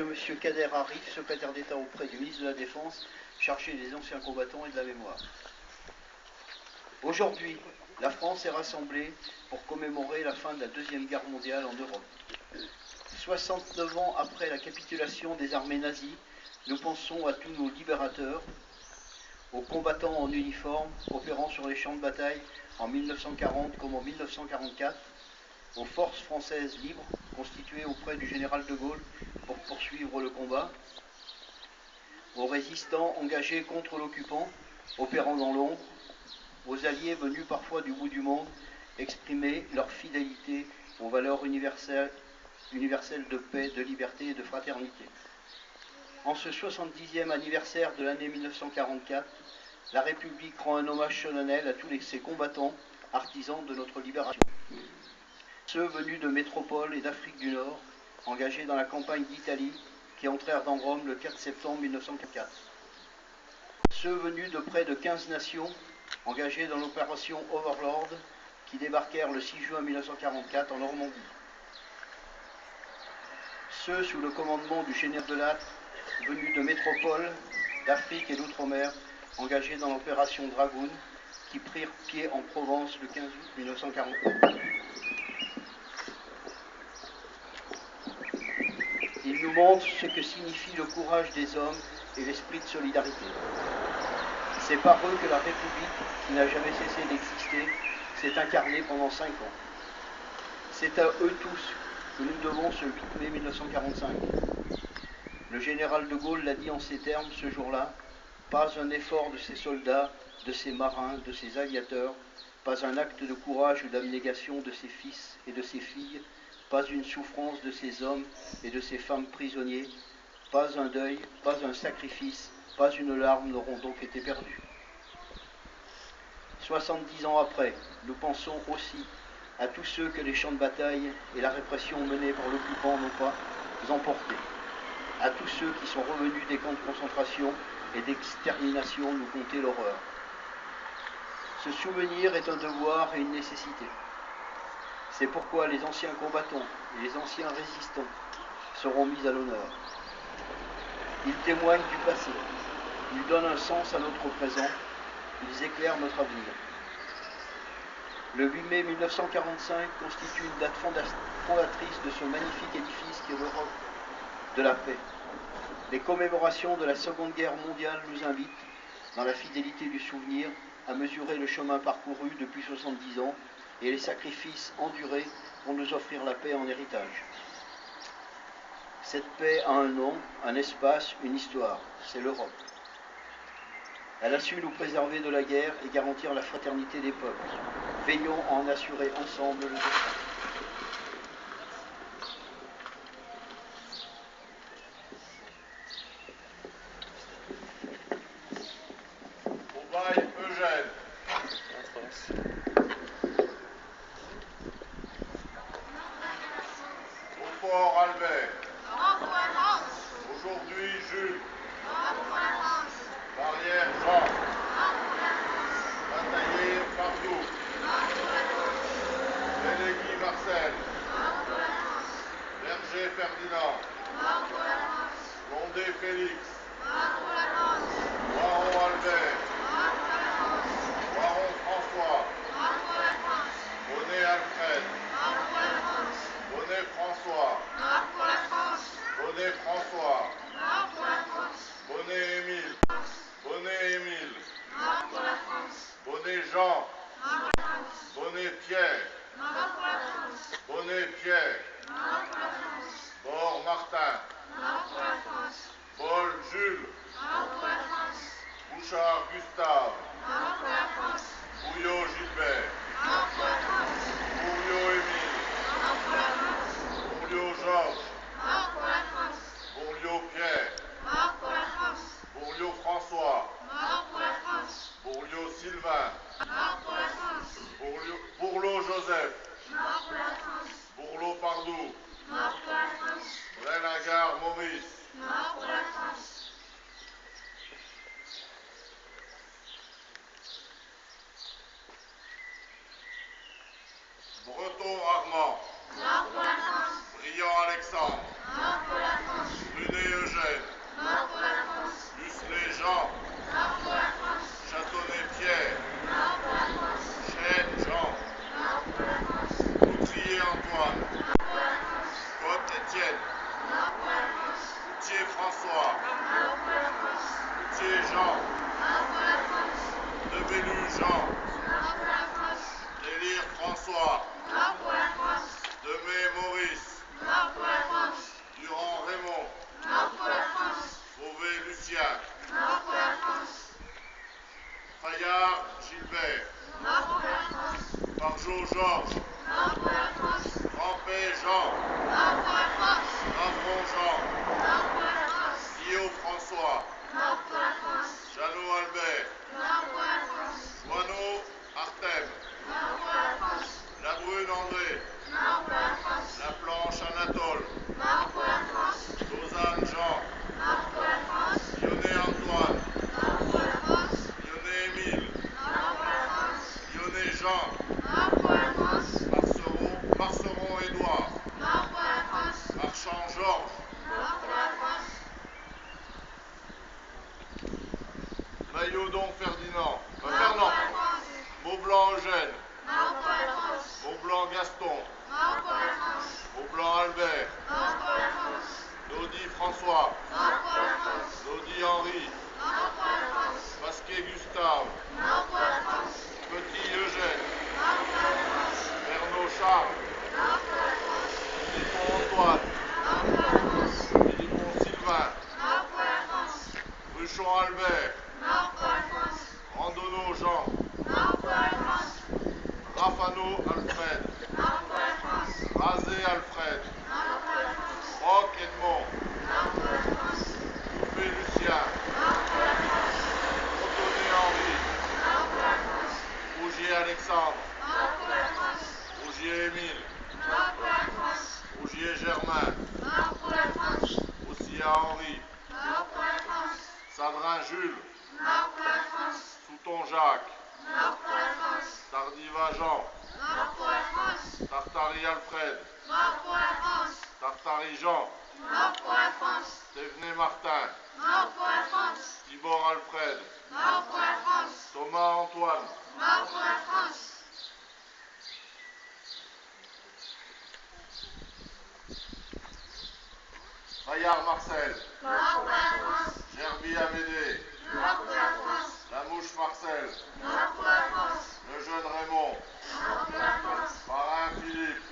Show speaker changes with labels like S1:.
S1: de M. Kader Arif, secrétaire d'État auprès du ministre de la Défense, chargé des anciens combattants et de la mémoire. Aujourd'hui, la France est rassemblée pour commémorer la fin de la Deuxième Guerre mondiale en Europe. 69 ans après la capitulation des armées nazies, nous pensons à tous nos libérateurs, aux combattants en uniforme opérant sur les champs de bataille en 1940 comme en 1944, aux forces françaises libres constituées auprès du général de Gaulle pour poursuivre le combat, aux résistants engagés contre l'occupant, opérant dans l'ombre, aux alliés venus parfois du bout du monde exprimer leur fidélité aux valeurs universelles de paix, de liberté et de fraternité. En ce 70e anniversaire de l'année 1944, la République rend un hommage solennel à tous ces combattants, artisans de notre libération. Ceux venus de métropole et d'Afrique du Nord, engagés dans la campagne d'Italie, qui entrèrent dans Rome le 4 septembre 1944. Ceux venus de près de 15 nations, engagés dans l'opération Overlord, qui débarquèrent le 6 juin 1944 en Normandie. Ceux sous le commandement du général de Lattre, venus de métropole, d'Afrique et d'outre-mer, engagés dans l'opération Dragoon, qui prirent pied en Provence le 15 août 1944. Ils nous montrent ce que signifie le courage des hommes et l'esprit de solidarité. C'est par eux que la République, qui n'a jamais cessé d'exister, s'est incarnée pendant 5 ans. C'est à eux tous que nous devons ce 8 mai 1945. Le général de Gaulle l'a dit en ces termes ce jour-là, pas un effort de ses soldats, de ses marins, de ses aviateurs, pas un acte de courage ou d'abnégation de ses fils et de ses filles, pas une souffrance de ces hommes et de ces femmes prisonniers, pas un deuil, pas un sacrifice, pas une larme n'auront donc été perdus. 70 ans après, nous pensons aussi à tous ceux que les champs de bataille et la répression menée par l'occupant n'ont pas emportés, à tous ceux qui sont revenus des camps de concentration et d'extermination nous conter l'horreur. Ce souvenir est un devoir et une nécessité. C'est pourquoi les anciens combattants et les anciens résistants seront mis à l'honneur. Ils témoignent du passé, ils donnent un sens à notre présent, ils éclairent notre avenir. Le 8 mai 1945 constitue une date fondatrice de ce magnifique édifice qui est l'Europe de la paix. Les commémorations de la Seconde Guerre mondiale nous invitent, dans la fidélité du souvenir, à mesurer le chemin parcouru depuis 70 ans et les sacrifices endurés pour nous offrir la paix en héritage. Cette paix a un nom, un espace, une histoire, c'est l'Europe. Elle a su nous préserver de la guerre et garantir la fraternité des peuples. Veillons à en assurer ensemble le destin.
S2: Aubaye Eugène. Beaufort Albert. Aujourd'hui Jules. Barrière Jean. Bataillé Fardou. Délégué Marcel. Berger Ferdinand. Blondet Félix. Baron Albert. Baron François. Bonnet Alfred. Bonnet François. Bonnet François. Bonnet Émile. Bonnet Émile. Bonnet Jean. Bonnet Pierre. Bonnet Pierre. Bord Martin. Paul Jules. Bouchard Gustave. Bouillot Gilbert. Bourliot Émile. Bourliot Georges. Bourliot Pierre. Bourliot François. Bourliot Sylvain. Bourlot Joseph. Bourlot Pardou. Brenagard Maurice. Breton Armand. Briand Alexandre. Brunet François. Routier Jean. Debellu Jean. Délire François. Demey Maurice. Durand Raymond. Fauvet Lucien. Fayard Gilbert. Barjot Georges. Rampet Jean. Ravron Jean. Guillaume François. Jeannot Albert. Joanneau Artem. Labrune André. Laplanche Anatole. Lausanne Jean. Lyonnais Antoine. Lyonnais Émile. Lyonnais Jean. Marceron Édouard. Marchand Georges. Mailloudon Ferdinand. Fernand. Maublanc Eugène. Maublanc Gaston. Maublanc Albert. Naudy François. Naudy Henri. Pasquet Gustave. Petit Eugène. Bernot Charles. Philippon Antoine. Philippon Sylvain. Ruchon Albert. Randonneau Jean. Rafano Alfred. Razé Alfred. Roch Edmond. Bouffé Lucien. Cotonné Henri. Rougier Alexandre. Rougier Émile. Rougier Germain. Roussiat Henri. Sadrin Jules. Souton Jacques. Tardiva Jean. Tartary Alfred. Tartary Jean. Thévenet Martin. Tibor Alfred. Thomas Antoine. Maillard Marcel. Gerby Amédée. Lamouche Marcel. Le jeune Raymond. Parrain Philippe.